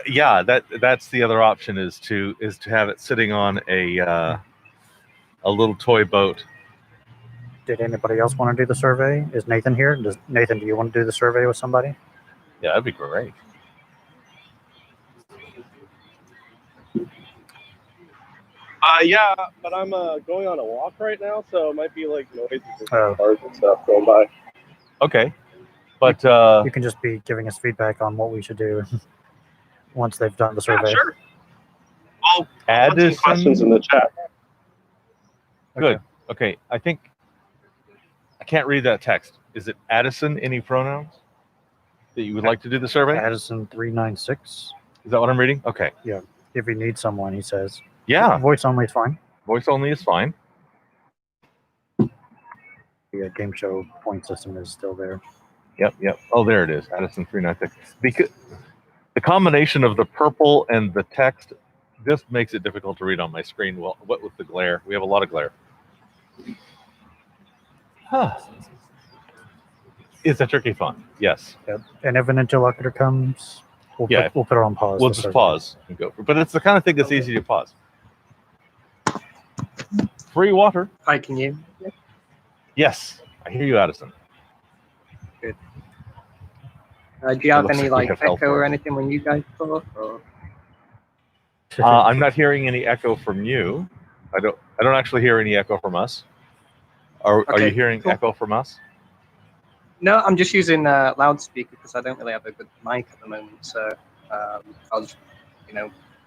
Yeah, that's the other option is to have it sitting on a little toy boat. Did anybody else want to do the survey? Is Nathan here? Nathan, do you want to do the survey with somebody? Yeah, that'd be great. Yeah, but I'm going on a walk right now, so it might be like noises and cars and stuff going by. Okay, but you can just be giving us feedback on what we should do once they've done the survey. Yeah, sure. I'll put some questions in the chat. Good. Okay, I think I can't read that text. Is it Addison? Any pronouns that you would like to do the survey? Addison 396. Is that what I'm reading? Okay. Yeah. If you need someone, he says. Yeah. Voice only is fine. Voice only is fine. The game show point system is still there. Yep. Oh, there it is. Addison 396. Because the combination of the purple and the text just makes it difficult to read on my screen. Well, what with the glare? We have a lot of glare. Huh. It's a tricky font. Yes. Yep. And if an interlocutor comes, we'll put it on pause. We'll just pause and go. But it's the kind of thing that's easy to pause. Free water. Hi, can you? Yes, I hear you, Addison. Good. Do you have any like echo or anything when you guys talk? Or? I'm not hearing any echo from you. I don't actually hear any echo from us. Are you hearing echo from us? No, I'm just using loudspeaker because I don't really have a good mic at the moment. So I was,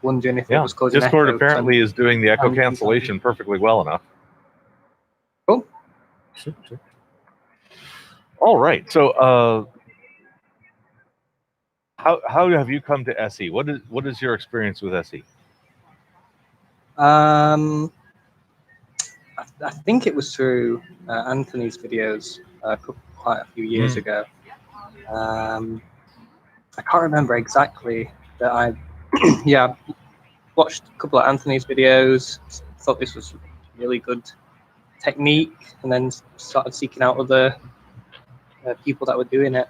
wondering if it was causing Discord echo. apparently is doing the echo cancellation perfectly well enough. Cool. All right. So, how have you come to SE? What is your experience with SE? I think it was through Anthony's videos quite a few years ago. I can't remember exactly that I watched a couple of Anthony's videos, thought this was really good technique, and then started seeking out other people that were doing it.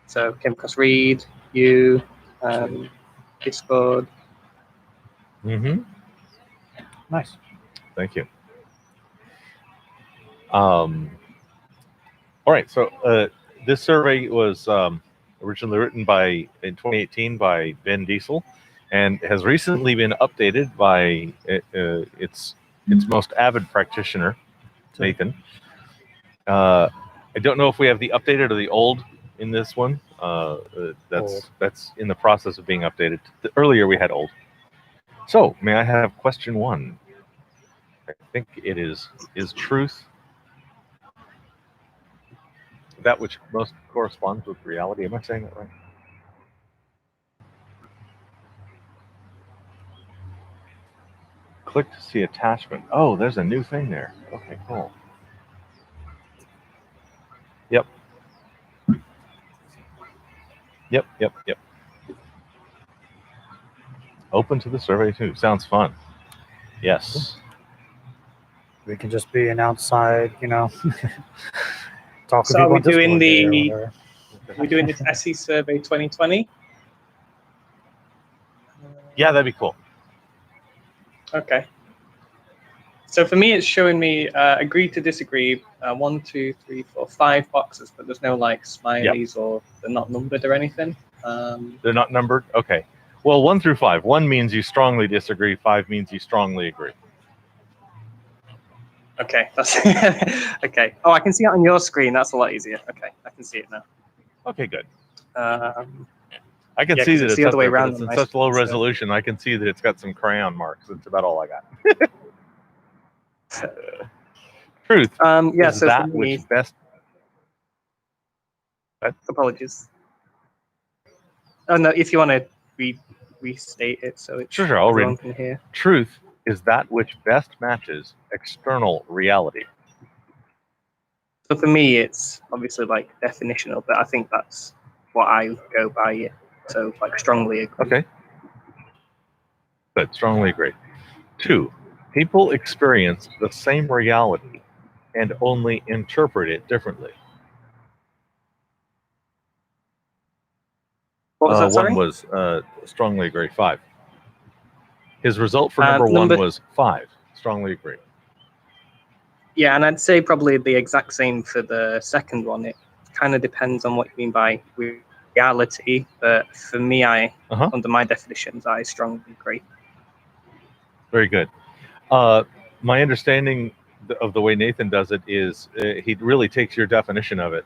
So came across Reed, you, Discord. Nice. Thank you. All right. So this survey was originally written in 2018 by Ben Diesel, and has recently been updated by its most avid practitioner, Nathan. I don't know if we have the updated or the old in this one. That's in the process of being updated. Earlier we had old. So may I have question 1? I think it is truth that which most corresponds with reality? Am I saying that right? Click to see attachment. Oh, there's a new thing there. Okay, cool. Yep. Open to the survey too. Sounds fun. Yes. We can just be an outside, talk. So are we doing we're doing this SE survey 2020? Yeah, that'd be cool. Okay. So for me, it's showing me agree to disagree. 1, 2, 3, 4, 5 boxes, but there's no like smileys or they're not numbered or anything. They're not numbered? Okay. Well, 1 through 5. 1 means you strongly disagree. 5 means you strongly agree. Okay, that's okay. Oh, I can see it on your screen. That's a lot easier. Okay, I can see it now. Okay, good. I can see that it's the other way around. It's in such low resolution. I can see that it's got some crayon marks. That's about all I got. Truth. Yeah. Is So that for me, which best. Apologies. Oh no! If you want to restate it, so it's sure. I'll read it. Here. Truth is that which best matches external reality. So for me, it's obviously like definitional, but I think that's what I go by. So like strongly agree. Okay. Good. Strongly agree. 2, people experience the same reality and only interpret it differently. What was that? Sorry? One was strongly agree. 5. His result for number 1 number- was 5. Strongly agree. Yeah, and I'd say probably the exact same for the second one. It kind of depends on what you mean by reality, but for me, under my definitions, I strongly agree. Very good. My understanding of the way Nathan does it is he really takes your definition of it.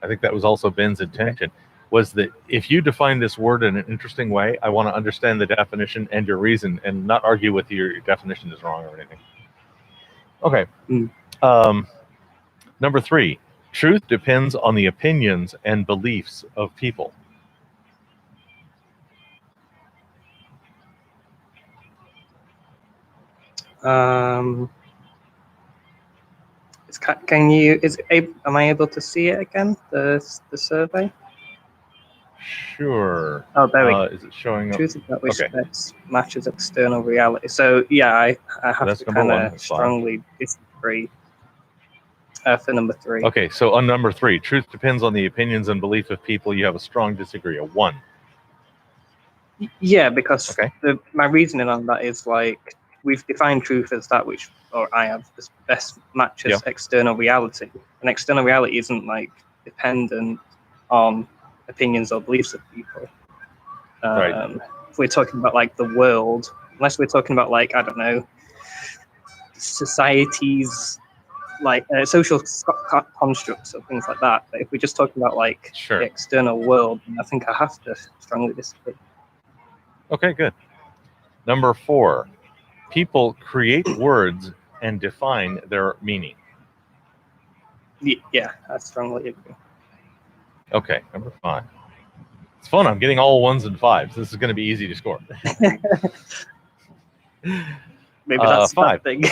I think that was also Ben's intention, was that if you define this word in an interesting way, I want to understand the definition and your reason and not argue with your definition is wrong or anything. Okay. Number 3, truth depends on the opinions and beliefs of people. Am I able to see it again? The survey? Sure. Oh, there we go. Is it showing up? Truth about which matches external reality. So yeah, I have to kind of strongly disagree for number 3. Okay, so on number 3, truth depends on the opinions and belief of people. You have a strong disagree, a 1. Yeah, because my reasoning on that is like we've defined truth as that which, or I have, the best matches external reality. And external reality isn't like dependent on opinions or beliefs of people. If we're talking about like the world, unless we're talking about like, I don't know, societies, like social constructs or things like that. But if we're just talking about like the external world, I think I have to strongly disagree. Okay, good. Number 4, people create words and define their meaning. Yeah, I strongly agree. Okay, number 5. It's fun. I'm getting all 1s and 5s. This is going to be easy to score. Maybe that's 5. thing.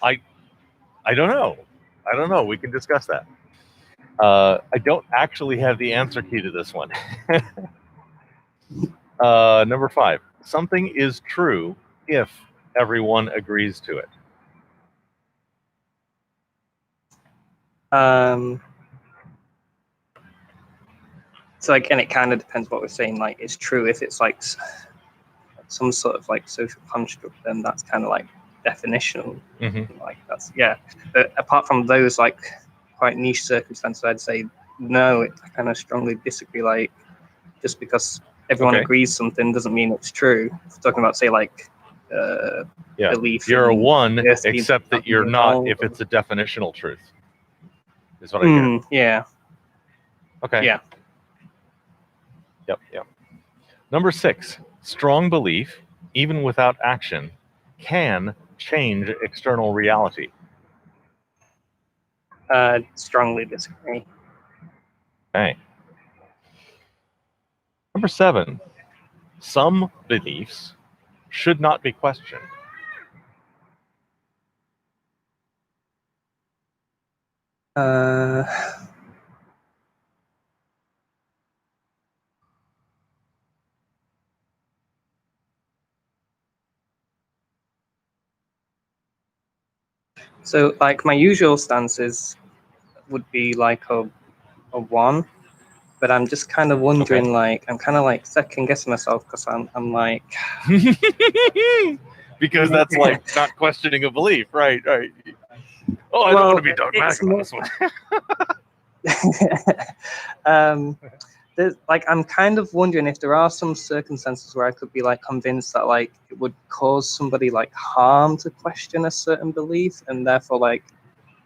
I don't know. We can discuss that. I don't actually have the answer key to this one. Number 5. Something is true if everyone agrees to it. So again, it kind of depends what we're saying. Like, it's true if it's like some sort of like social construct, then that's kind of like definitional. Like that's But apart from those like quite niche circumstances, I'd say no. I kind of strongly disagree. Like, just because everyone agrees something doesn't mean it's true. If we're talking about say like belief. You're a 1, except that you're not if it's a definitional truth. Is what I get. Yeah. Okay. Yeah. Yep. Number 6, strong belief, even without action, can change external reality. Strongly disagree. Okay. Number 7, some beliefs should not be questioned. So like my usual stances would be like a 1, but I'm just kind of wondering, like, I'm kind of like second guessing myself because I'm like, because that's like not questioning a belief, right? Oh, I don't want to be dogmatic on this one. Like, I'm kind of wondering if there are some circumstances where I could be like convinced that like it would cause somebody like harm to question a certain belief, and therefore like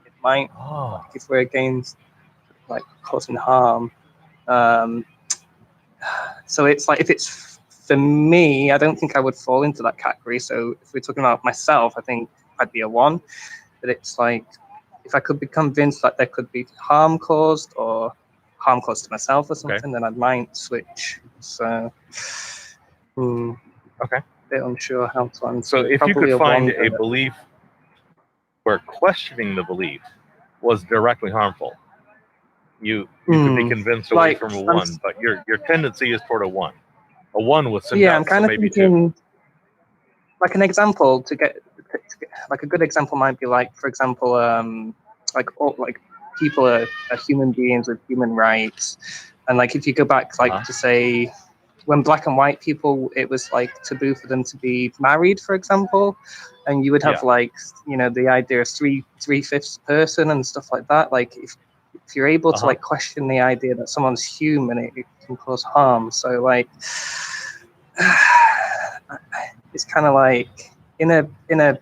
it might, like, if we're against like causing harm. So it's like, if it's for me, I don't think I would fall into that category. So if we're talking about myself, I think I'd be a 1. But it's like, if I could be convinced that there could be harm caused or harm caused to myself or something, then I might switch. So, a bit unsure how to answer. So if you could find a belief where questioning the belief was directly harmful, you could be convinced away from a 1, but your tendency is toward a 1. A 1 with some doubts, I'm kind of thinking, 2. like an example to get like a good example might be like, for example, like people are human beings with human rights, And like if you go back like Uh-huh. to say when black and white people, it was like taboo for them to be married, for example, and you would have Yeah. like the idea of three-fifths person and stuff like that. Like if you're able to Uh-huh. like question the idea that someone's human, it can cause harm. So like it's kind of like in a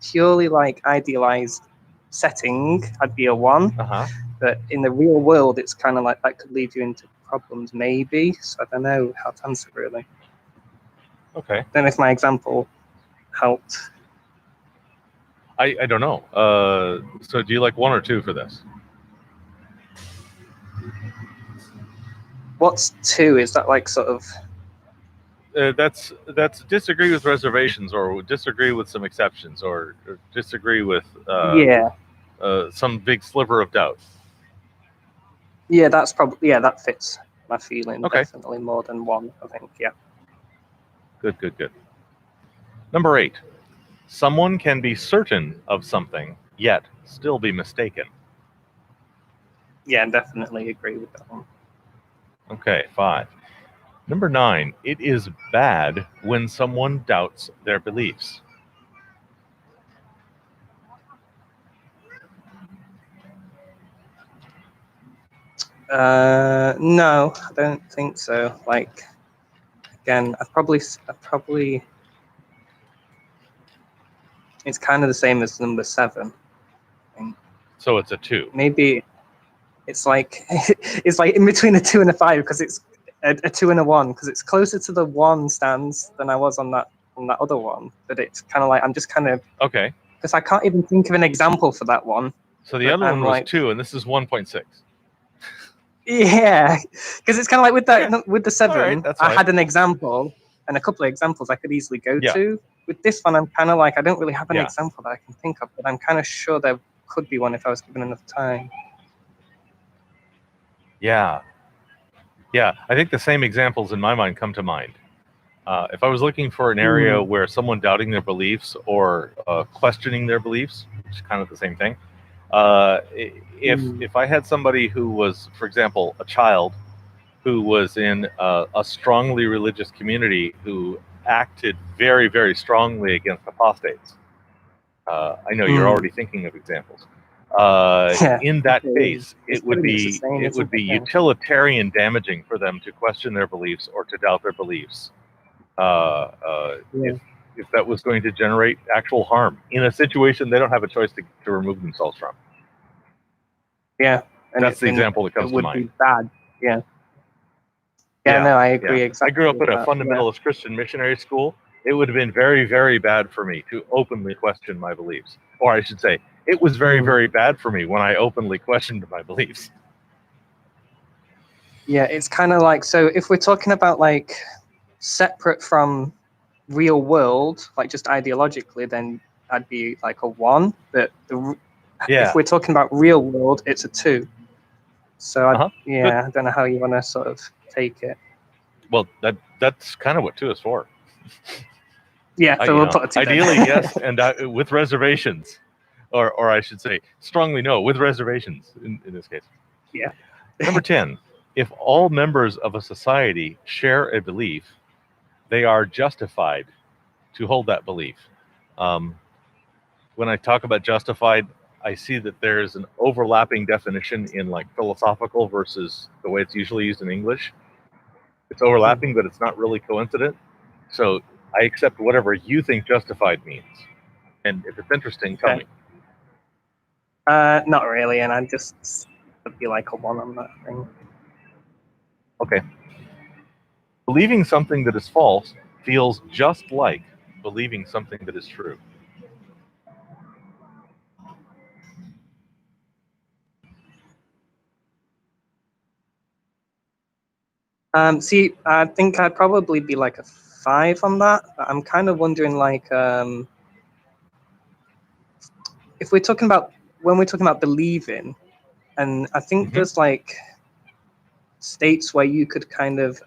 purely like idealized setting, I'd be a 1. Uh-huh. But in the real world, it's kind of like that could lead you into problems, maybe. So I don't know how to answer really. Okay. Don't know if my example helped. I don't know. So do you like 1 or 2 for this? What's 2? Is that like sort of? That's disagree with reservations, or disagree with some exceptions, or disagree with Yeah, some big sliver of doubt. yeah, that's probably that fits my feeling Okay. definitely more than 1. I think Good. Number 8. Someone can be certain of something, yet still be mistaken. yeah, definitely agree with that one. Okay, 5. Number 9. It is bad when someone doubts their beliefs. No, I don't think so. Like again, I probably it's kind of the same as number 7. I think. So it's a 2. Maybe it's like it's like in between a 2 and a 5 because it's a 2 and a 1 because it's closer to the 1 stance than I was on that other one. But it's kind of like I'm just kind of Okay. because I can't even think of an example for that one. So the But other one I'm was like- 2, and this is 1.6. Yeah, because it's kind of like with that Okay. with the 7, All right, that's I fine. had an example and a couple of examples I could easily go Yeah. to. With this one, I'm kind of like I don't really have an Yeah. example that I can think of, but I'm kind of sure there could be one if I was given enough time. Yeah. I think the same examples in my mind come to mind. If I was looking for an area where someone doubting their beliefs or questioning their beliefs, which is kind of the same thing, if I had somebody who was, for example, a child who was in a strongly religious community who acted very, very strongly against apostates, I know you're already thinking of examples. Yeah. In that Okay. case, It's it would pretty much the be same, it would isn't be it? Yeah. utilitarian damaging for them to question their beliefs or to doubt their beliefs. Yeah. If that was going to generate actual harm in a situation they don't have a choice to remove themselves from. Yeah, and That's the example that comes it would to mind. be bad. Yeah. Yeah, no, I agree exactly. I grew up with in a that. fundamentalist Christian missionary school. It would have been very, very bad for me to openly question my beliefs. Or I should say, it was very, very bad for me when I openly questioned my beliefs. Yeah, it's kind of like, so if we're talking about like separate from real world, like just ideologically, then I'd be like a 1. But if we're talking about real world, it's a 2. So I don't know how you want to sort of take it. Well, that's kind of what 2 is for. Yeah, so we'll put a 2 ideally, then. yes, and with reservations. Or I should say, strongly no, with reservations in this case. Yeah. Number 10, if all members of a society share a belief, they are justified to hold that belief. When I talk about justified, I see that there's an overlapping definition in like philosophical versus the way it's usually used in English. It's overlapping, but it's not really coincident. So I accept whatever you think justified means. And if it's interesting, tell me. Not really, and I just would be like a 1 on that thing. Okay. Believing something that is false feels just like believing something that is true. See, I think I'd probably be like a 5 on that. I'm kind of wondering, like, if we're talking about when we're talking about believing, and I think there's like states where you could kind of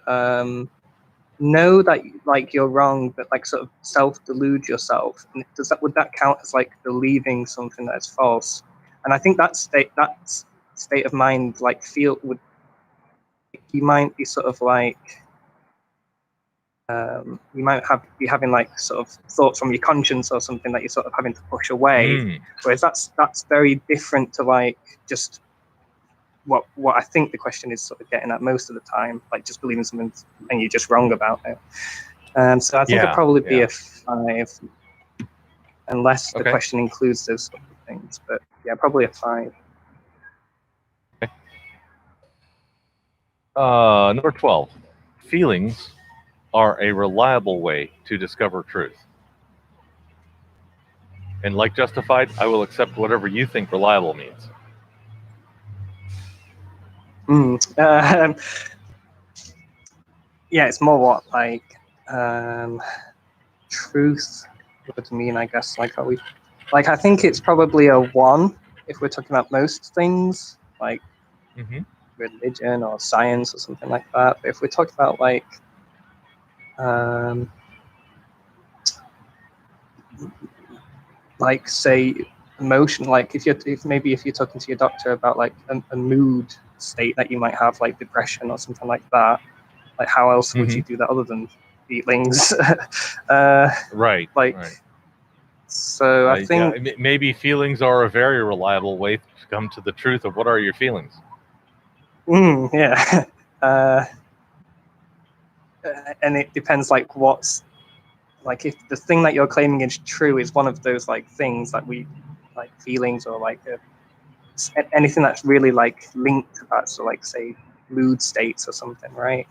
know that like you're wrong, but like sort of self-delude yourself. And would that count as like believing something that is false? And I think that state of mind like would you might be sort of like, you might be having like sort of thoughts from your conscience or something that you're sort of having to push away. Whereas that's very different to like just what I think the question is sort of getting at most of the time, like just believing something and you're just wrong about it. So I think it'd probably be a 5, unless the question includes those sort of things. But yeah, probably a 5. Number 12. Feelings are a reliable way to discover truth. And like justified, I will accept whatever you think reliable means. Yeah, it's more what like truth would mean, I guess. Like, I think it's probably a 1 if we're talking about most things, like religion or science or something like that. But if we're talking about like say emotion, like if you're talking to your doctor about like a mood state that you might have, like depression or something like that, like how else would you do that other than feelings? Right. So I think maybe feelings are a very reliable way to come to the truth of what are your feelings. Yeah. And it depends like what's like, if the thing that you're claiming is true is one of those like things that we like feelings or like anything that's really like linked to that, so like say mood states or something, right?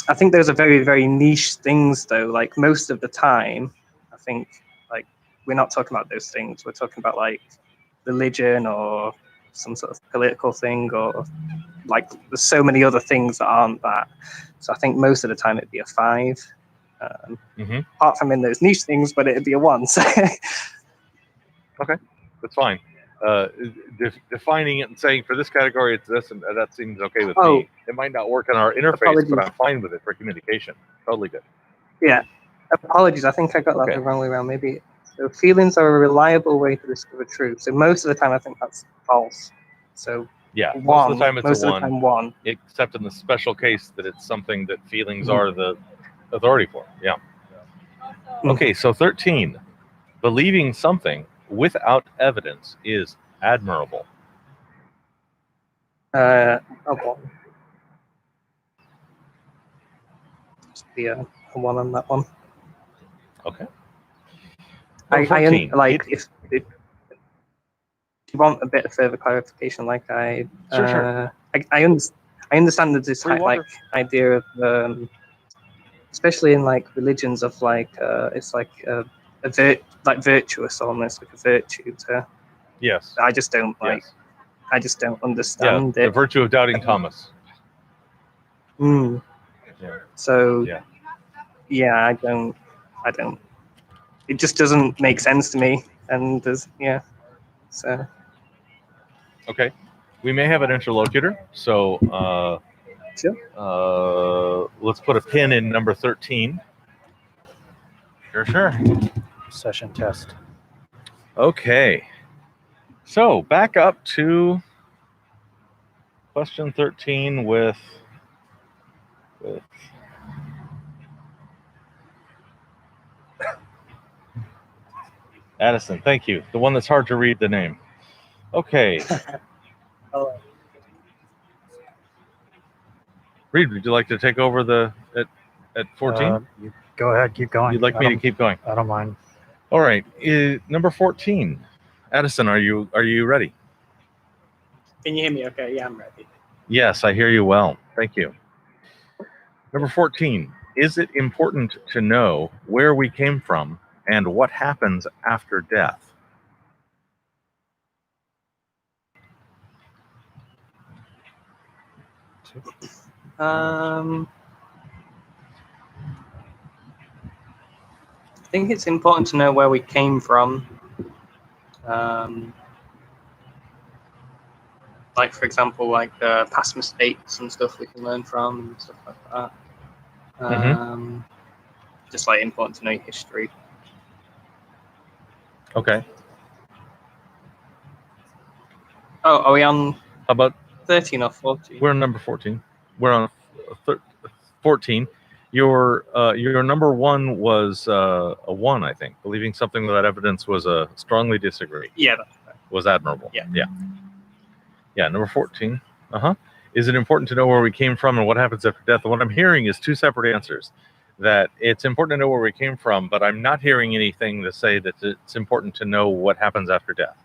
I think those are very, very niche things though. Like most of the time I think like we're not talking about those things, we're talking about like religion or some sort of political thing, or like there's so many other things that aren't that. So I think most of the time it'd be a 5, apart from in those niche things, but it'd be a 1. So. Okay, that's fine. Defining it and saying for this category it's this, and that seems okay with me. It might not work in our interface, but I'm fine with it for communication. Totally good. Yeah, apologies. I think I got that the wrong way around. Maybe. So feelings are a reliable way to discover truth. So most of the time I think that's false. So yeah, 1, most of the time it's most a of 1, the time 1. Except in the special case that it's something that feelings are the authority for. Yeah. Okay, so 13. Believing something without evidence is admirable. Okay. Just be a 1 on that one. Okay. If you want a bit of further clarification, like I understand the idea of especially in like religions of like it's like virtuous, almost like a virtue to. Yes. I just don't like. Yes. I just don't understand it. The virtue of doubting Thomas. Yeah. So. Yeah, I don't. It just doesn't make sense to me, and so. Okay, we may have an interlocutor, so let's put a pin in number 13. Sure. Session test. Okay, so back up to question 13 with Addison. Thank you. The one that's hard to read the name. Okay. Reed, would you like to take over at 14? You go ahead, keep going. You'd like me to keep going? I don't mind. All right. Number 14. Addison, are you ready? Can you hear me okay? Yeah, I'm ready. Yes, I hear you well. Thank you. Number 14. Is it important to know where we came from and what happens after death? I think it's important to know where we came from. Like, for example, like past mistakes and stuff we can learn from and stuff like that. Just like important to know history. Okay. Oh, are we on? How about 13 or 14? We're on number 14. We're on 14. Your number 1 was a 1, I think. Believing something without evidence was a strongly disagree. Yeah, that's right. Was admirable. Yeah. Yeah, number 14. Is it important to know where we came from and what happens after death? And what I'm hearing is 2 separate answers. That it's important to know where we came from, but I'm not hearing anything to say that it's important to know what happens after death.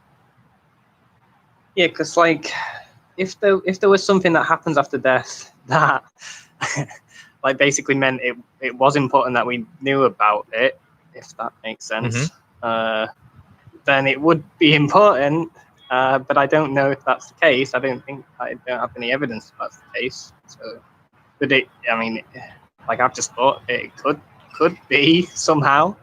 Yeah, because like, if there was something that happens after death that like basically meant it was important that we knew about it, if that makes sense, then it would be important. But I don't know if that's the case. I don't have any evidence that that's the case. So, but I mean, like I've just thought it could be somehow.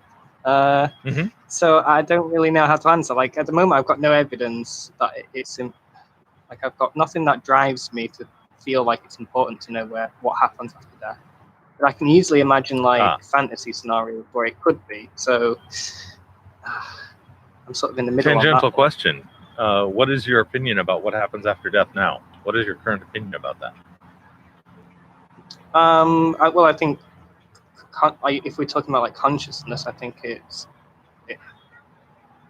So I don't really know how to answer. Like at the moment, I've got no evidence that it's like I've got nothing that drives me to feel like it's important to know what happens after death. But I can easily imagine like fantasy scenarios where it could be. So I'm sort of in the middle. Tangential question. What is your opinion about what happens after death now? What is your current opinion about that? I think if we're talking about like consciousness, I think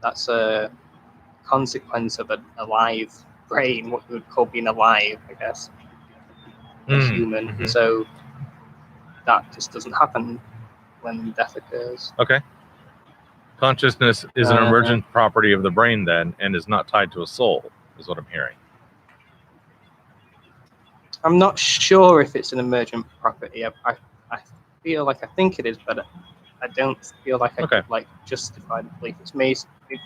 that's a consequence of an alive brain, what we would call being alive, I guess, as human. So that just doesn't happen when death occurs. Okay. Consciousness is an emergent property of the brain then, and is not tied to a soul, is what I'm hearing. I'm not sure if it's an emergent property. I feel like I think it is, but I don't feel like I could like justify the belief. It's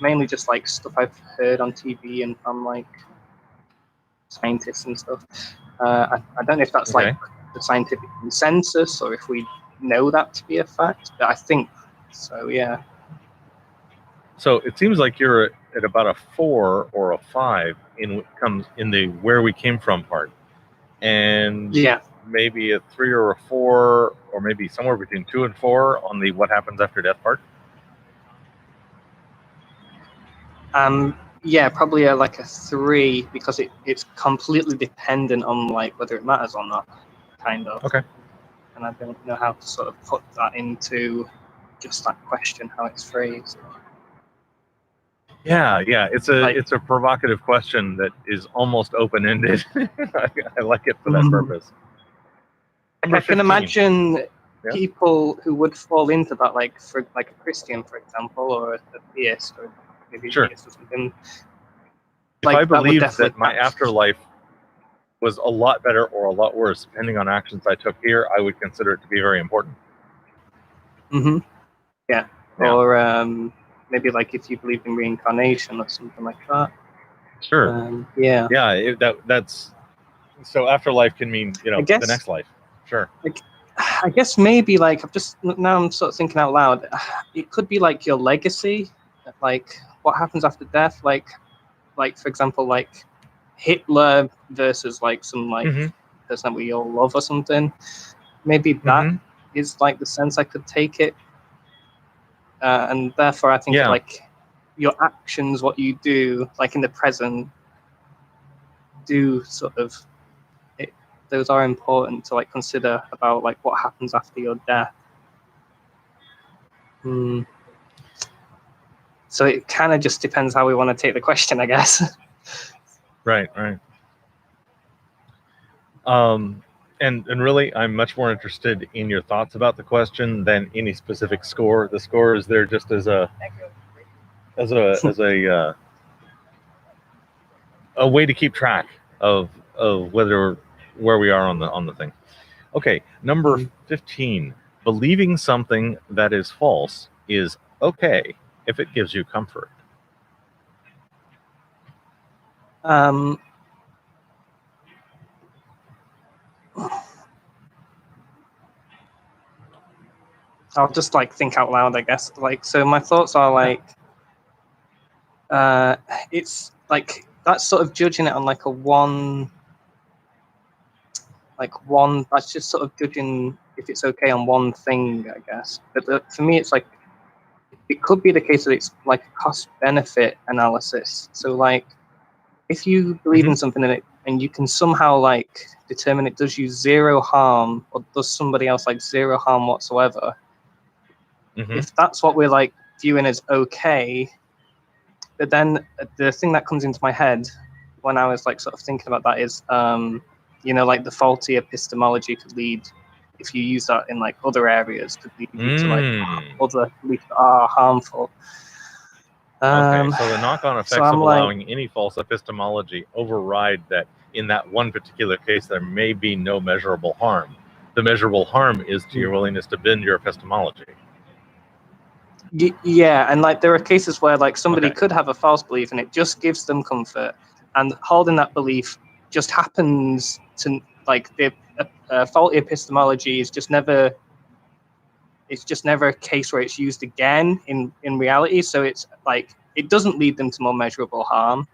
mainly just like stuff I've heard on TV and from like scientists and stuff. I don't know if that's like the scientific consensus or if we know that to be a fact, but I think so, yeah. So it seems like you're at about a 4 or a 5 in the where we came from part. And maybe a 3 or a 4, or maybe somewhere between 2 and 4 on the what happens after death part. Yeah, probably like a 3 because it's completely dependent on like whether it matters or not, kind of. Okay. And I don't know how to sort of put that into just that question, how it's phrased. Yeah, it's a provocative question that is almost open-ended. I like it for that purpose. I can imagine people who would fall into that, like for like a Christian, for example, or a theist, or maybe a theist or something. If I believed that my afterlife was a lot better or a lot worse, depending on actions I took here, I would consider it to be very important. Yeah. Or maybe like if you believed in reincarnation or something like that. Sure. Yeah. That's so. Afterlife can mean the next life. Sure. I guess maybe like I'm sort of thinking out loud. It could be like your legacy, like what happens after death, like for example, like Hitler versus like some like person that we all love or something. Maybe that is like the sense I could take it, and therefore I think like your actions, what you do, like in the present, do sort of. Those are important to like consider about like what happens after your death. So it kind of just depends how we want to take the question, I guess. Right. And really, I'm much more interested in your thoughts about the question than any specific score. The score is there just as a way to keep track of where we are on the thing. Okay, number 15. Believing something that is false is okay if it gives you comfort. I'll just like think out loud, I guess. Like, so my thoughts are like, it's like that's sort of judging it on like a one. That's just sort of judging if it's okay on one thing, I guess. But for me, it's like it could be the case that it's like a cost-benefit analysis. So like, if you believe in something and it and you can somehow like determine it does you zero harm or does somebody else like zero harm whatsoever, if that's what we're like viewing as okay, but then the thing that comes into my head when I was like sort of thinking about that is, like the faulty epistemology could lead, if you use that in like other areas, could lead you to like other beliefs that are harmful. Okay, so the knock-on effects of I'm like, allowing any false epistemology override that in that one particular case there may be no measurable harm. The measurable harm is to your willingness to bend your epistemology. Yeah, and like there are cases where like somebody could have a false belief and it just gives them comfort, and holding that belief just happens to like the faulty epistemology is just never. It's just never a case where it's used again in reality. So it's like it doesn't lead them to more measurable harm.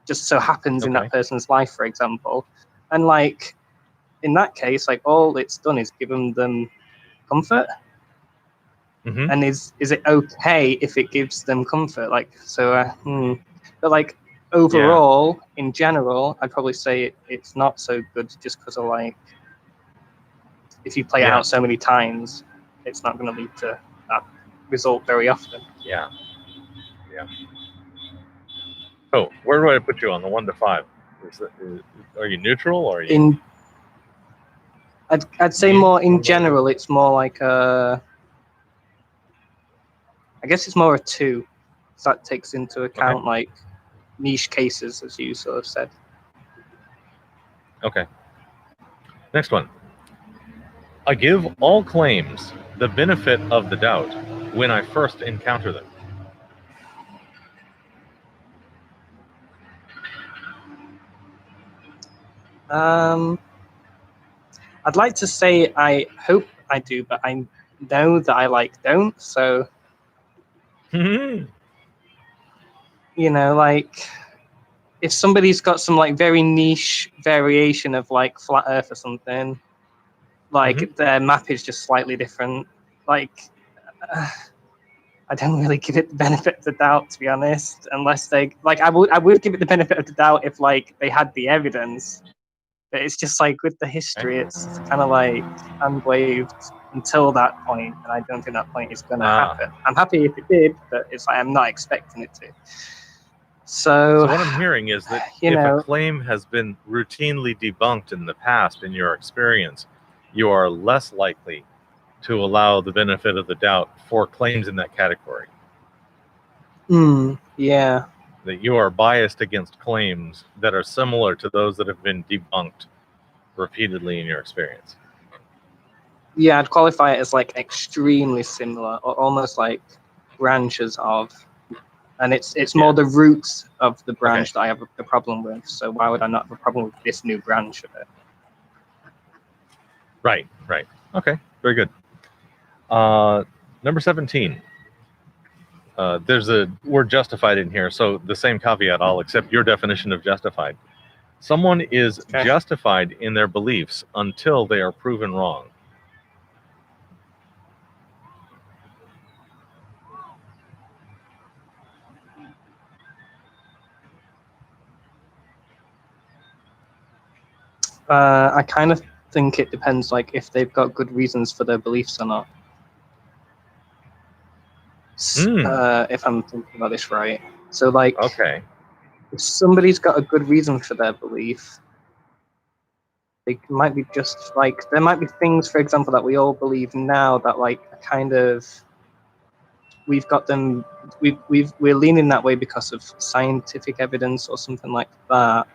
Just so happens in that person's life, for example, and like in that case, like all it's done is given them comfort. And is it okay if it gives them comfort? Like so, but like overall, in general, I'd probably say it's not so good just because of like if you play it out so many times, it's not going to lead to that result very often. Yeah. So where do I put you on the 1 to 5? Are you neutral or are you? I'd say more in general. It's more like I guess it's more a 2. So that takes into account like niche cases, as you sort of said. Okay. Next one. I give all claims the benefit of the doubt when I first encounter them. I'd like to say I hope I do, but I know that I like don't. So, like if somebody's got some like very niche variation of like flat Earth or something, like their map is just slightly different. Like, I don't really give it the benefit of the doubt, to be honest, unless they like. I would give it the benefit of the doubt if like they had the evidence. But it's just like with the history, it's kind of like hand-waved until that point, and I don't think that point is going to happen. I'm happy if it did, but it's like I'm not expecting it to. So what I'm hearing is that if a claim has been routinely debunked in the past, in your experience, you are less likely to allow the benefit of the doubt for claims in that category. Yeah. That you are biased against claims that are similar to those that have been debunked repeatedly in your experience. Yeah, I'd qualify it as like extremely similar, or almost like branches of, and it's more the roots of the branch that I have a problem with. So why would I not have a problem with this new branch of it? Right. Okay, very good. Number 17. There's a word justified in here, so the same caveat, I'll accept your definition of justified. Someone is justified in their beliefs until they are proven wrong. I kind of think it depends, like if they've got good reasons for their beliefs or not. If I'm thinking about this right. So like, if somebody's got a good reason for their belief, they might be just like, there might be things, for example, that we all believe now that like kind of, we've got them, we're leaning that way because of scientific evidence or something like that.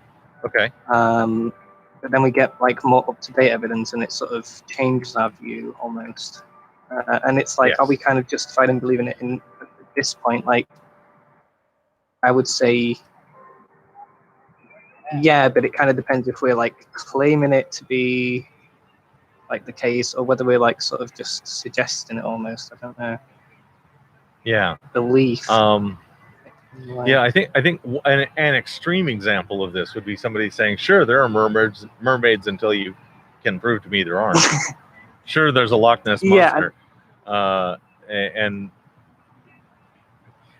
But then we get like more up-to-date evidence and it sort of changes our view almost. And it's like, are we kind of justified in believing it at this point? Like, I would say, yeah, but it kind of depends if we're like claiming it to be like the case or whether we're like sort of just suggesting it almost. I don't know. Yeah. Belief. Yeah, I think an extreme example of this would be somebody saying, sure, there are mermaids until you can prove to me there aren't. Sure, there's a Loch Ness monster. And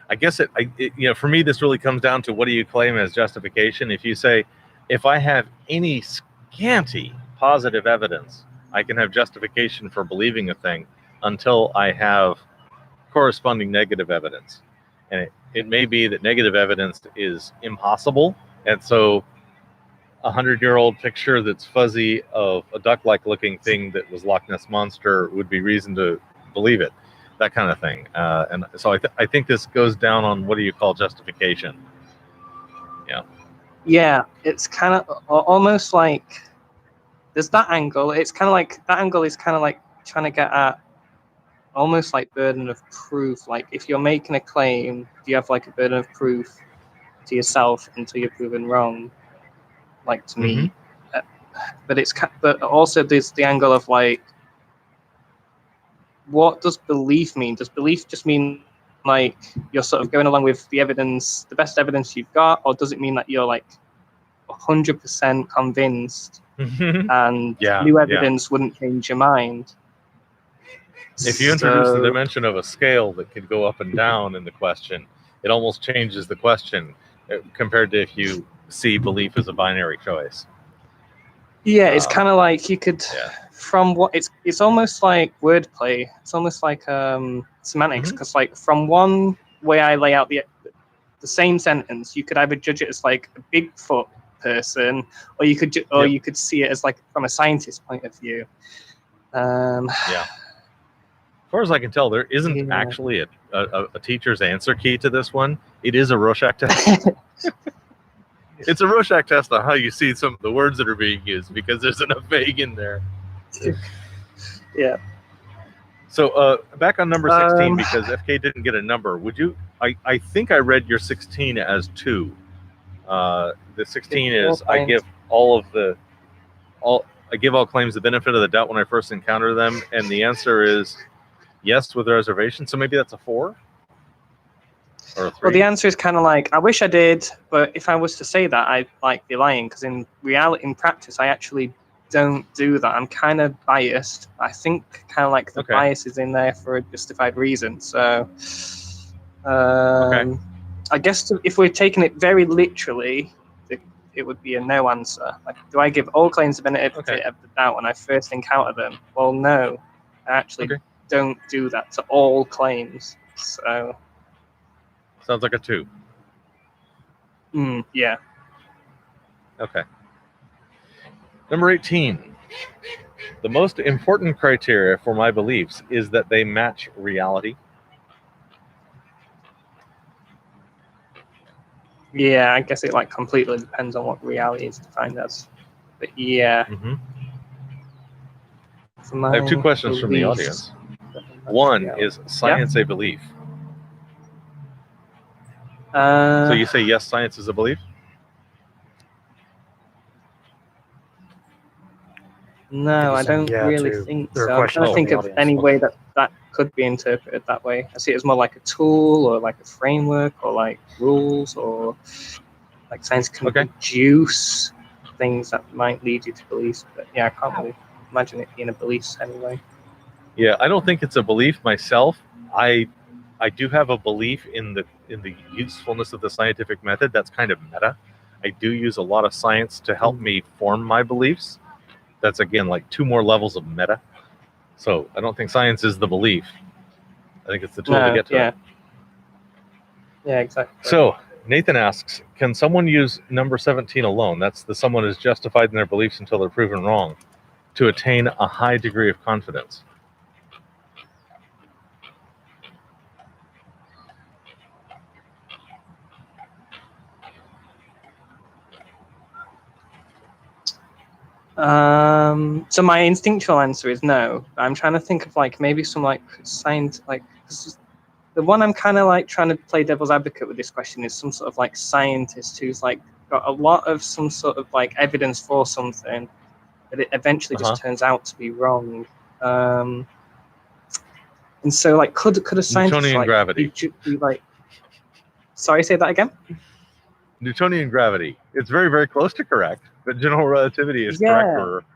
I guess it for me, this really comes down to what do you claim as justification? If you say, if I have any scanty positive evidence, I can have justification for believing a thing until I have corresponding negative evidence. And it may be that negative evidence is impossible, and so 100-year-old picture that's fuzzy of a duck-like looking thing that was Loch Ness Monster would be reason to believe it, that kind of thing. And so I think this goes down on, what do you call justification? Yeah, it's kind of almost like there's that angle. It's kind of like that angle is kind of like trying to get at almost like burden of proof. Like if you're making a claim, do you have like a burden of proof to yourself until you're proven wrong? Like to me, but also there's the angle of like, what does belief mean? Does belief just mean like you're sort of going along with the evidence, the best evidence you've got, or does it mean that you're like 100% convinced and new evidence wouldn't change your mind? If you introduce the dimension of a scale that could go up and down in the question, it almost changes the question compared to if you see belief as a binary choice. Yeah, it's kind of like you could, from what it's almost like wordplay. It's almost like semantics, because like from one way I lay out the same sentence, you could either judge it as like a Bigfoot person, or you could you could see it as like from a scientist's point of view. As far as I can tell, there isn't actually a teacher's answer key to this one. It is a Rorschach test. It's a Rorschach test on how you see some of the words that are being used, because there's enough vague in there. Yeah. So back on number 16, because FK didn't get a number. Would you? I think I read your 16 as 2. The 16 is I give all claims the benefit of the doubt when I first encounter them, and the answer is yes with reservation. So maybe that's a 4 or a 3. Well, the answer is kind of like, I wish I did, but if I was to say that, I'd like be lying, because in reality, in practice, I actually don't do that. I'm kind of biased. I think kind of like the bias is in there for a justified reason. So I guess if we're taking it very literally, it would be a no answer. Like, do I give all claims the benefit of the doubt when I first encounter them? Well, no, I actually don't do that to all claims. So sounds like a 2. Yeah. Okay. Number 18. The most important criteria for my beliefs is that they match reality. Yeah, I guess it like completely depends on what reality is defined as. But yeah. I have 2 questions from the audience. One is science a belief? So you say yes, science is a belief? No, I don't really think so. I'm trying to think of any way that could be interpreted that way. I see it as more like a tool, or like a framework, or like rules, or like science can produce things that might lead you to beliefs. But yeah, I can't really imagine it being a belief anyway. Yeah, I don't think it's a belief myself. I do have a belief in the usefulness of the scientific method. That's kind of meta. I do use a lot of science to help me form my beliefs. That's, again, like 2 more levels of meta. So I don't think science is the belief. I think it's the tool to get to it. Yeah, exactly. So Nathan asks, can someone use number 17 alone? That's the someone is justified in their beliefs until they're proven wrong, to attain a high degree of confidence. So my instinctual answer is no. I'm trying to think of like maybe some like science, like the one I'm kind of like trying to play devil's advocate with this question is some sort of like scientist who's like got a lot of some sort of like evidence for something, but it eventually just turns out to be wrong. And so like could a scientist Newtonian gravity be like? Sorry, say that again. Newtonian gravity. It's very, very close to correct, but general relativity is correct.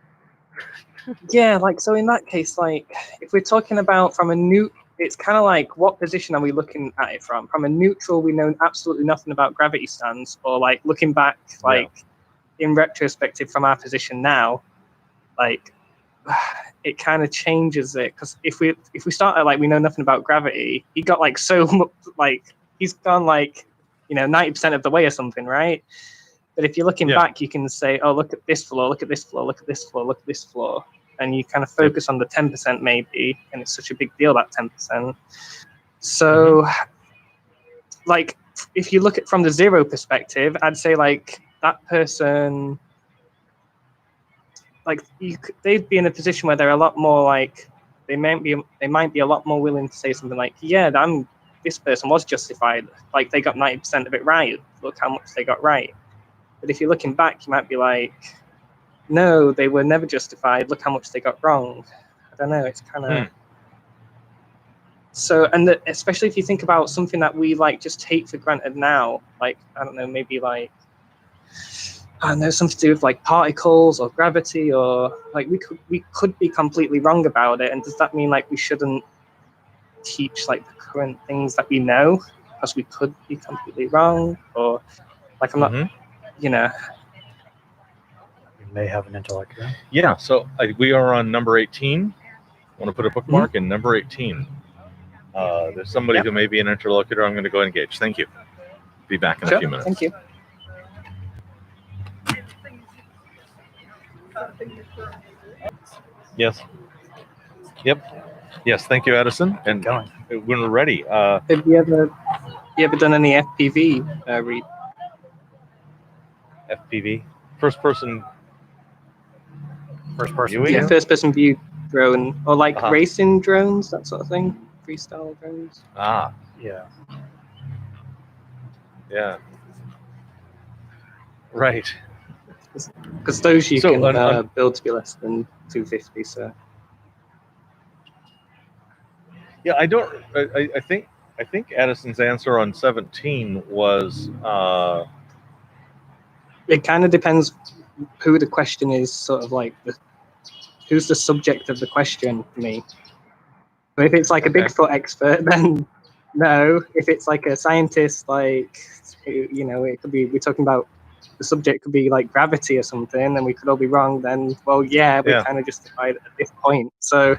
Yeah, like so in that case, like if we're talking about from a it's kind of like what position are we looking at it from? From a neutral, we know absolutely nothing about gravity stands, or like looking back, like in retrospective from our position now, like it kind of changes it, because if we start at like we know nothing about gravity, he got like so much, like he's gone like 90% of the way or something, right? But if you're looking back, you can say, oh, look at this floor, look at this floor, look at this floor, look at this floor, and you kind of focus on the 10% maybe, and it's such a big deal, that 10%. So like if you look at from the zero perspective, I'd say like that person, like they'd be in a position where they're a lot more like they might be a lot more willing to say something like, yeah, this person was justified, like they got 90% of it right, look how much they got right. But if you're looking back, you might be like, no, they were never justified, look how much they got wrong. I don't know, it's kind of so, and especially if you think about something that we like just take for granted now, like I don't know, maybe like I don't know, something to do with like particles or gravity, or like we could be completely wrong about it. And does that mean like we shouldn't teach like the current things that we know because we could be completely wrong? Or like I'm not, You may have an interlocutor. Yeah, so we are on number 18. I want to put a bookmark in number 18. There's somebody who may be an interlocutor. I'm going to go engage. Thank you. Be back in a few minutes. Thank you. Yes. Yep. Yes. Thank you, Addison. And when we're ready, Have you ever done any FPV read? FPV, first person view. Yeah, first person view drone, or like racing drones, that sort of thing. Freestyle drones. Yeah. Right. Because those you can build to be less than 250. So. Yeah, I think Addison's answer on 17 was. It kind of depends who the question is. Sort of like who's the subject of the question for me. So if it's like a Bigfoot expert, then no. If it's like a scientist, like it could be we're talking about. The subject could be like gravity or something, and we could all be wrong. Then, well, we're kind of justified at this point. So,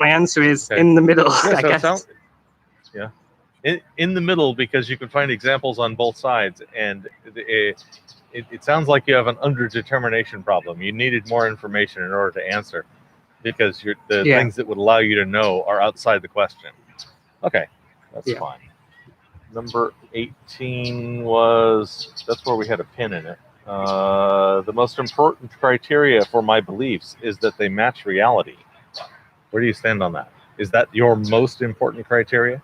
my answer is in the middle. I guess. In the middle, because you can find examples on both sides, and it sounds like you have an underdetermination problem. You needed more information in order to answer, because the things that would allow you to know are outside the question. Okay, that's fine. Number 18 that's where we had a pin in it. The most important criteria for my beliefs is that they match reality. Where do you stand on that? Is that your most important criteria?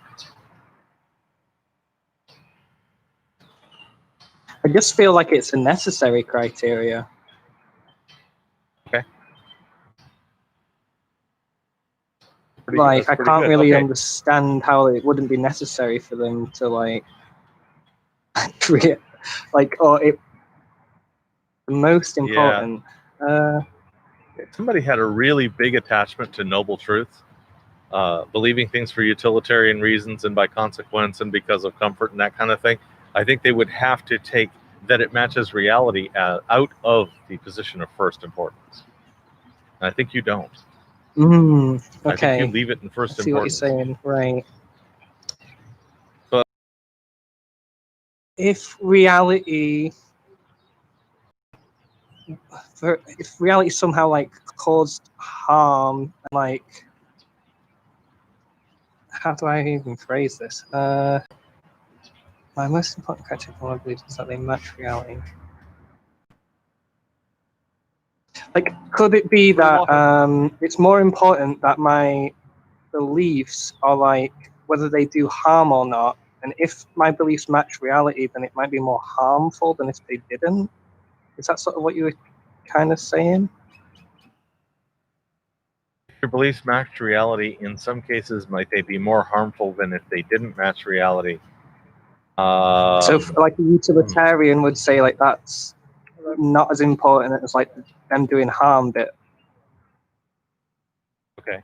I just feel like it's a necessary criteria. Okay. Like, I can't really understand how it wouldn't be necessary for them to like create, like, or it. The most important. Somebody had a really big attachment to noble truth, believing things for utilitarian reasons and by consequence and because of comfort and that kind of thing. I think they would have to take that it matches reality out of the position of first importance. And I think you don't. Okay. I think you leave it in first importance. See what you're saying, right? But if reality somehow like caused harm, like how do I even phrase this? My most important criteria for my beliefs is that they match reality. Like, could it be that it's more important that my beliefs are like whether they do harm or not? And if my beliefs match reality, then it might be more harmful than if they didn't. Is that sort of what you were kind of saying? your beliefs match reality. In some cases, might they be more harmful than if they didn't match reality? So, like a utilitarian would say, like that's not as important as like them doing harm bit. Okay.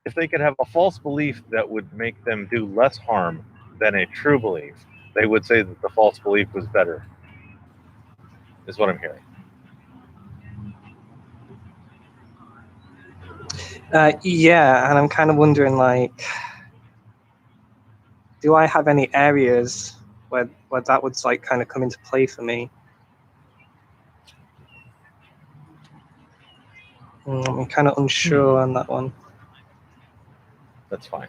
If they could have a false belief that would make them do less harm than a true belief, they would say that the false belief was better. is what I'm hearing. Yeah, and I'm kind of wondering, like, do I have any areas where that would like kind of come into play for me? I'm kind of unsure on that one. That's fine.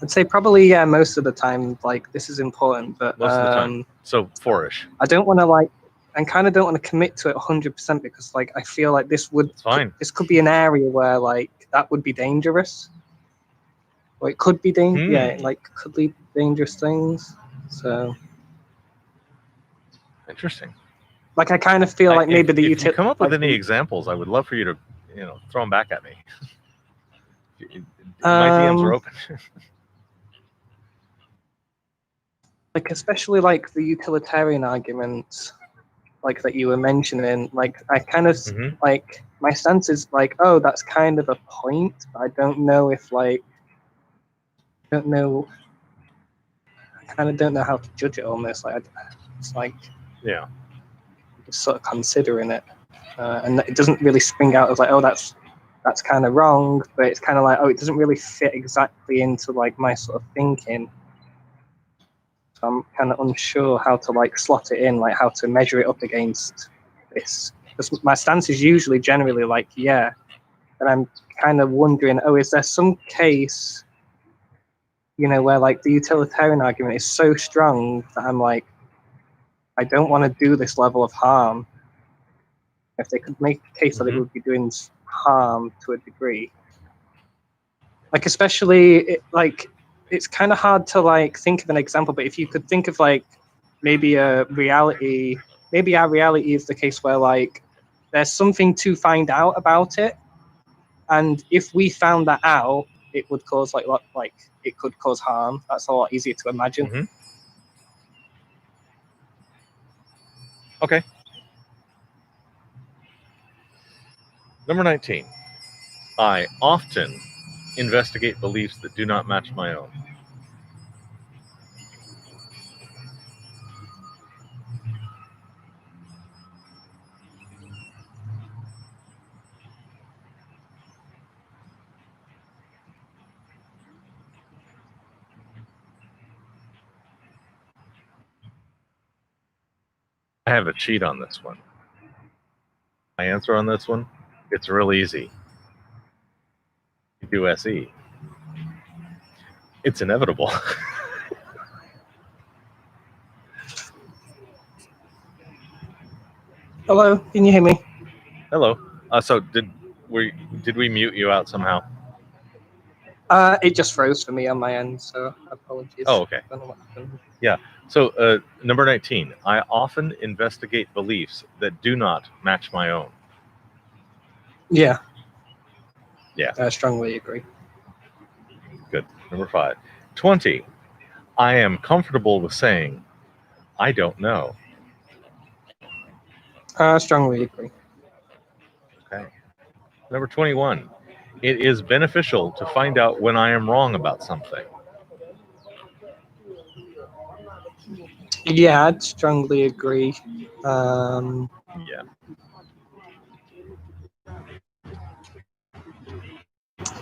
I'd say probably, yeah, most of the time, like, this is important, but Most of the time. So 4-ish. I don't want to, like, I kind of don't want to commit to it 100% because, like, I feel like this fine. This could be an area where, like, that would be dangerous. Or it could be dangerous. Yeah, like, could lead to dangerous things. So. Interesting. Like, I kind of feel like maybe if you come up with any examples, I would love for you to, throw them back at me. My DMs are open. Like, especially like the utilitarian arguments, like that you were mentioning. Like, I kind of like my stance is like, oh, that's kind of a point. But I don't know if like, I kind of don't know how to judge it. Almost like it's like, yeah, just sort of considering it, and it doesn't really spring out as like, oh, that's kind of wrong. But it's kind of like, oh, it doesn't really fit exactly into like my sort of thinking. I'm kind of unsure how to like slot it in, like how to measure it up against this. Because my stance is usually generally like, yeah, and I'm kind of wondering, oh, is there some case, where like the utilitarian argument is so strong that I'm like, I don't want to do this level of harm. If they could make a case that it would be doing harm to a degree, like especially it's kind of hard to like think of an example, but if you could think of like maybe our reality is the case where like there's something to find out about it, and if we found that out, it would cause like it could cause harm. That's a lot easier to imagine. Okay. Number 19. I often investigate beliefs that do not match my own. I have a cheat on this one. My answer on this one, it's real easy. You do SE. It's inevitable. Hello, can you hear me? Hello. So did we mute you out somehow? It just froze for me on my end, so apologies. Oh, okay. I don't know what happened. Yeah. So number 19, I often investigate beliefs that do not match my own. Yeah. Yeah. I strongly agree. Good. Number 5. 20, I am comfortable with saying, I don't know. I strongly agree. Okay. Number 21, it is beneficial to find out when I am wrong about something. Yeah, I'd strongly agree. Yeah.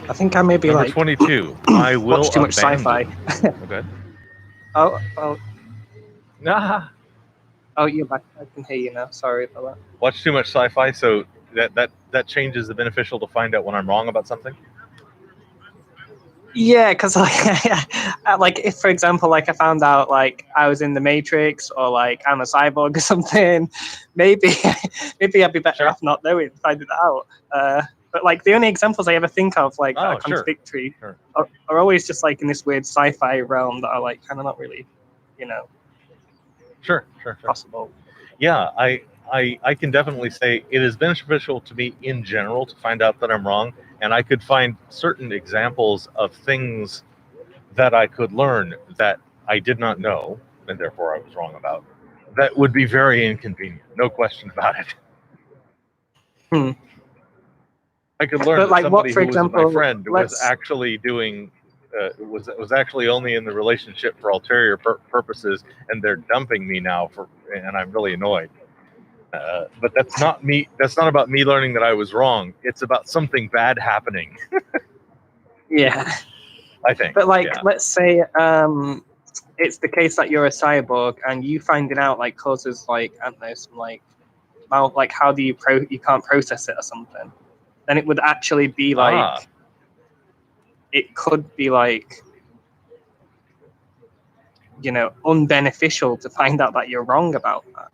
I think I may be Number like 22, I will watch too much sci-fi. Okay. Oh. Nah. Oh, you're back. I can hear you now. Sorry about that. Watch too much sci-fi, so that changes the beneficial to find out when I'm wrong about something. Yeah, because like if, for example, like I found out like I was in the Matrix or like I'm a cyborg or something, maybe I'd be better off not knowing, finding it out. But like the only examples I ever think of like that are contradictory are always just like in this weird sci-fi realm that are like kind of not really, Sure. possible. Yeah, I can definitely say it is beneficial to me in general to find out that I'm wrong, and I could find certain examples of things that I could learn that I did not know, and therefore I was wrong about. That would be very inconvenient, no question about it. I could learn that somebody who was my friend was actually doing, was actually only in the relationship for ulterior purposes, and they're dumping me now and I'm really annoyed. But that's not me. That's not about me learning that I was wrong. It's about something bad happening. Yeah. I think. But like, yeah. let's say it's the case that you're a cyborg and you finding out like causes like, I don't know, some like how do you can't process it or something. Then it would actually be like it could be like, you know, unbeneficial to find out that you're wrong about that.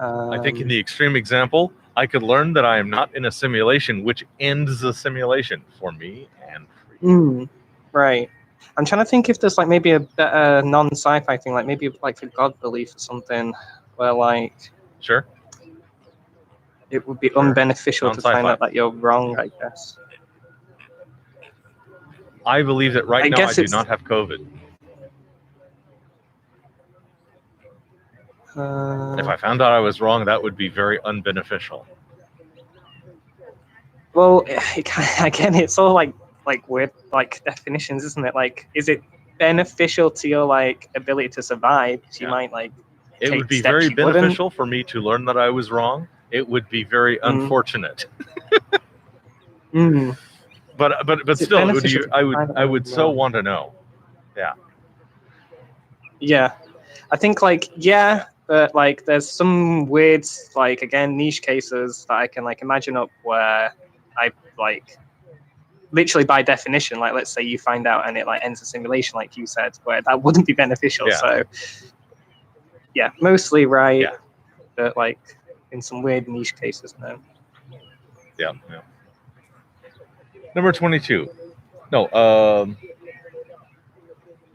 I think in the extreme example, I could learn that I am not in a simulation, which ends the simulation for me and for you. Right. I'm trying to think if there's like maybe a better non-sci-fi thing, like maybe like a God belief or something, where like Sure. it would be unbeneficial to find out that you're wrong, I guess. I believe that right now I do not have COVID. If I found out I was wrong, that would be very unbeneficial. Well, again, it's all like weird like definitions, isn't it? Like, is it beneficial to your like ability to survive? So you might like. It would be very beneficial for me to learn that I was wrong. It would be very unfortunate. But still, I would so want to know. Yeah. Yeah, I think like but like there's some weird like again niche cases that I can like imagine up where I like literally by definition, like let's say you find out and it like ends the simulation, like you said, where that wouldn't be beneficial. Yeah. So yeah, mostly right. Yeah. But like in some weird niche cases, no. Yeah. Number 22. No,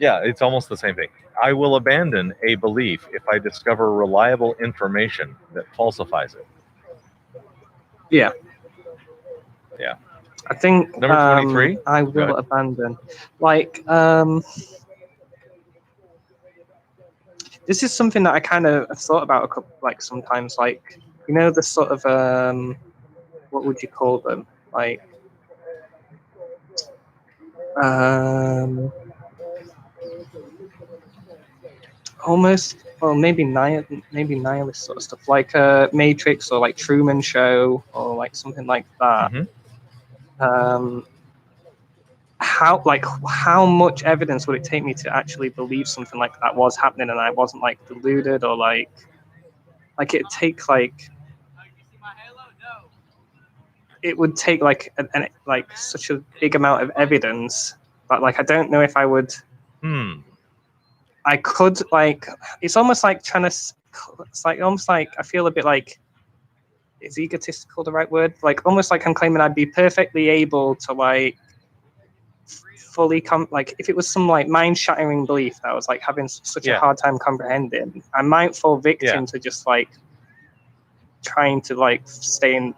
yeah, it's almost the same thing. I will abandon a belief if I discover reliable information that falsifies it. Yeah. Yeah. I think number 23. I will abandon. Like this is something that I kind of thought about a couple, like sometimes, like you know the sort of what would you call them? Like almost, well, maybe nihilist sort of stuff, like Matrix or like Truman Show or like something like that. How much evidence would it take me to actually believe something like that was happening and I wasn't like deluded or like it'd take like it would take like like such a big amount of evidence, but like I don't know if I would. I could like it's almost like trying to. It's like almost like I feel a bit like. Is egotistical the right word? Like almost like I'm claiming I'd be perfectly able to like fully like if it was some like mind-shattering belief that I was like having such a hard time comprehending, I might fall victim to just like trying to like stay in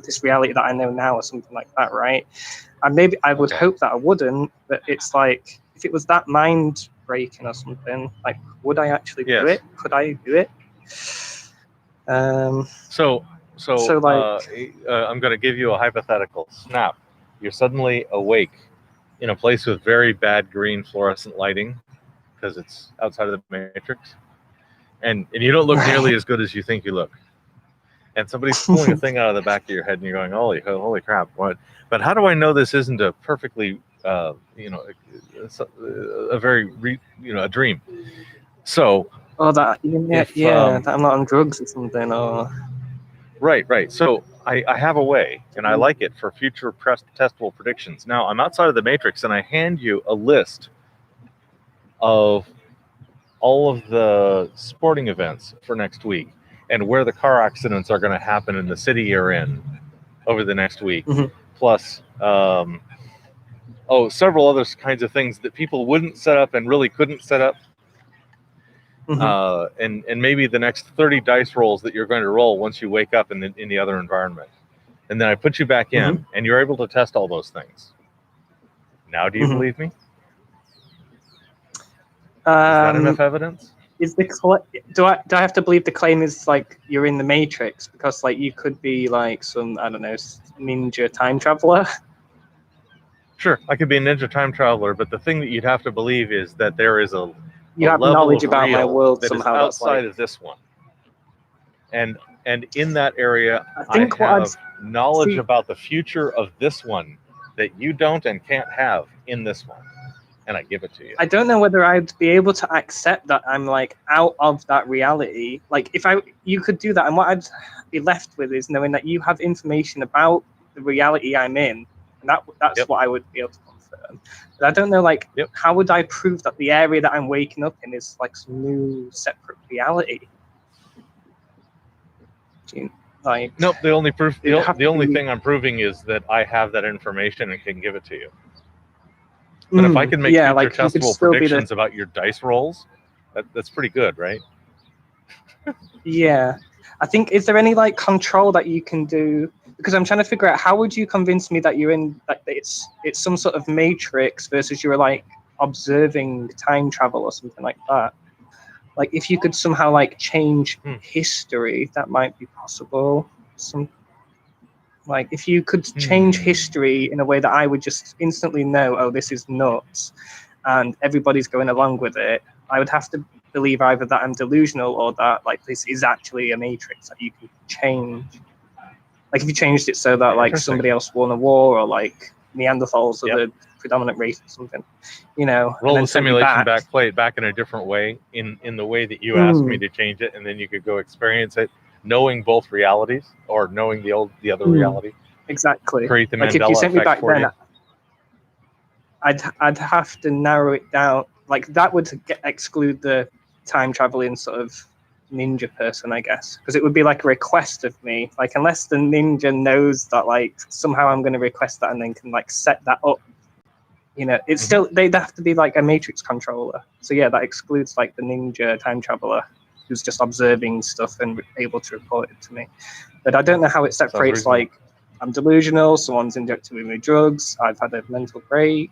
this reality that I know now or something like that, right? And maybe I would hope that I wouldn't, but it's like if it was that mind breaking or something, like would I actually do it? Could I do it? So I'm going to give you a hypothetical. Snap. You're suddenly awake in a place with very bad green fluorescent lighting because it's outside of the matrix, and you don't look nearly as good as you think you look. And somebody's pulling a thing out of the back of your head, and you're going, "Holy crap! What?" But how do I know this isn't a perfectly, a very, a dream? So. That I'm not on drugs or something, or. Right. So I have a way, and I like it for future testable predictions. Now, I'm outside of the matrix, and I hand you a list of all of the sporting events for next week and where the car accidents are going to happen in the city you're in over the next week, plus several other kinds of things that people wouldn't set up and really couldn't set up. And maybe the next 30 dice rolls that you're going to roll once you wake up in the other environment. And then I put you back in, and you're able to test all those things. Now, do you believe me? Is that enough evidence? Do I have to believe the claim is like you're in the Matrix because like you could be like some, I don't know, ninja time traveler? Sure, I could be a ninja time traveler, but the thing that you'd have to believe is that there is you have knowledge about my world somehow outside of this one, and in that area, I think what have knowledge see- about the future of this one that you don't and can't have in this one, and I give it to you. I don't know whether I'd be able to accept that I'm like out of that reality. Like if you could do that, and what I'd be left with is knowing that you have information about the reality I'm in, and that's Yep. what I would be able to confirm. But I don't know, like, Yep. how would I prove that the area that I'm waking up in is like some new separate reality? Like, Nope. The only proof, It'd have the to only be- thing I'm proving is that I have that information and can give it to you. But if I can make like, you could testable still be predictions about your dice rolls, that's pretty good, right? Yeah, I think, is there any like control that you can do? Because I'm trying to figure out how would you convince me that you're in, that it's some sort of matrix versus you're like observing time travel or something like that. Like if you could somehow like change history, that might be possible. Like if you could change history in a way that I would just instantly know, oh, this is nuts, and everybody's going along with it, I would have to believe either that I'm delusional or that like this is actually a matrix that you can change. Like if you changed it so that like somebody else won a war, or like Neanderthals are the predominant race or something, you know. Roll and the then send me simulation back, play it back in a different way, in the way that you asked me to change it, and then you could go experience it, knowing both realities or knowing the other reality. Exactly. Create the Like Mandela if you sent me effect back for then, you. I'd have to narrow it down. Like that would exclude the time traveling sort of ninja person, I guess, because it would be like a request of me. Like unless the ninja knows that like somehow I'm going to request that and then can like set that up, you know, it's still, they'd have to be like a matrix controller. So yeah, that excludes like the ninja time traveler who's just observing stuff and able to report it to me. But I don't know how it separates like I'm delusional, someone's injected me with drugs, I've had a mental break.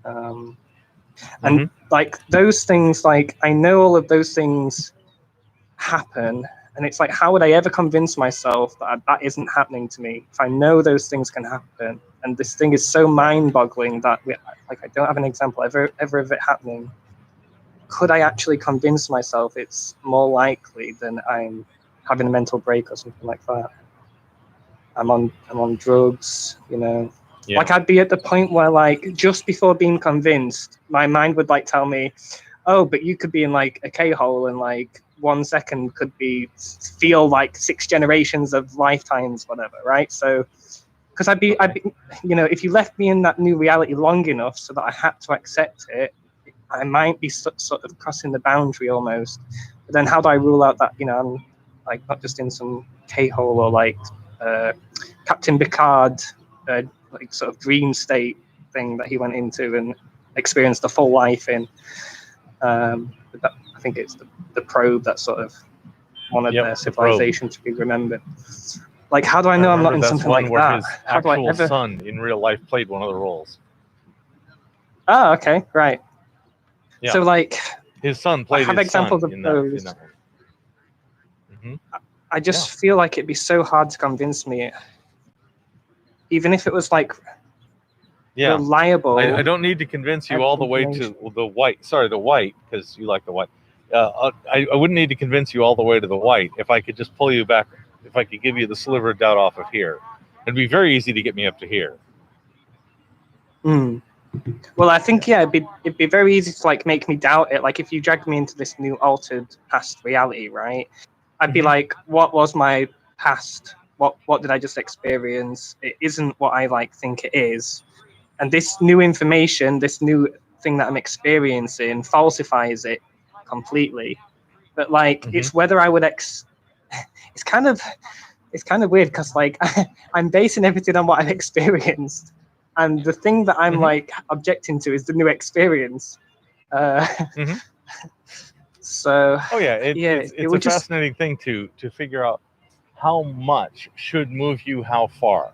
And like those things, like I know all of those things happen, and it's like, how would I ever convince myself that that isn't happening to me if I know those things can happen? And this thing is so mind-boggling that I don't have an example ever of it happening. Could I actually convince myself it's more likely than I'm having a mental break or something like that? I'm on drugs, you know. Yeah. Like I'd be at the point where like just before being convinced, my mind would like tell me, oh, but you could be in like a K-hole and like 1 second could feel like 6 generations of lifetimes, whatever, right? So because I'd be, you know, if you left me in that new reality long enough so that I had to accept it, I might be sort of crossing the boundary almost. But then how do I rule out that, you know, I'm like not just in some K-hole or like Captain Picard like sort of dream state thing that he went into and experienced a full life in. But that, I think it's the probe that sort of wanted their civilization to be remembered. Like, how do I know I'm not in something like that? His actual son in real life played one of the roles. Oh, okay, right. Yeah. So, like, his son played. I have examples of those. I just feel like it'd be so hard to convince me, even if it was like reliable. I don't need to convince you all the way to the white. Sorry, the white, because you like the white. I wouldn't need to convince you all the way to the white if I could just pull you back. If I could give you the sliver of doubt off of here, it'd be very easy to get me up to here. Well, I think it'd be very easy to like make me doubt it. Like if you dragged me into this new altered past reality, right? I'd be like, what was my past? What did I just experience? It isn't what I like think it is. And this new information, this new thing that I'm experiencing falsifies it completely. But like it's whether I would it's kind of weird because like I'm basing everything on what I've experienced. And the thing that I'm like objecting to is the new experience. So it's a fascinating thing to figure out how much should move you how far.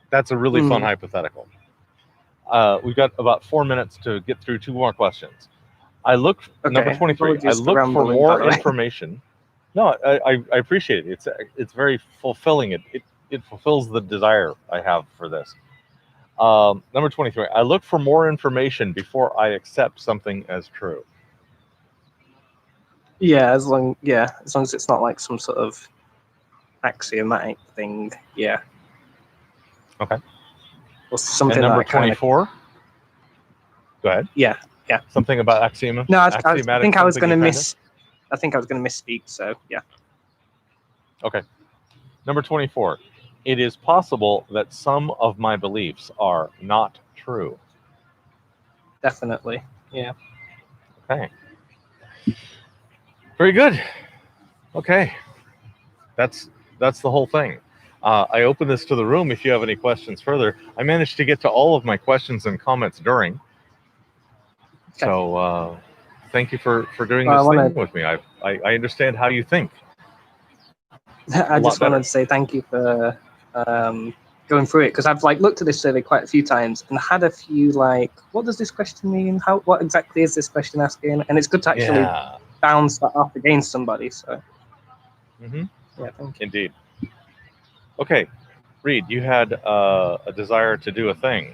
That's a really fun hypothetical. We've got about 4 minutes to get through 2 more questions. Number 23. I look for more information. No, I appreciate it. It's very fulfilling. It fulfills the desire I have for this. Number 23. I look for more information before I accept something as true. Yeah, as long as it's not like some sort of axiomatic thing. Yeah. Okay. Or something And number like kind of, 24. Go ahead. yeah. Something about axiom. No, I axiomatic, think I was something going to you kinda- I think I was going to misspeak. So yeah. Okay. Number 24. It is possible that some of my beliefs are not true. Definitely. Yeah. Okay. Very good. Okay. That's the whole thing. I open this to the room if you have any questions further. I managed to get to all of my questions and comments during. Okay. So thank you for doing Well, this I thing with me. I understand how you think. I just wanted to say thank you for going through it, because I've like looked at this survey quite a few times and had a few like, what does this question mean? What exactly is this question asking? And it's good to actually bounce that off against somebody. So yeah, thank you. Indeed. Okay, Reed, you had a desire to do a thing.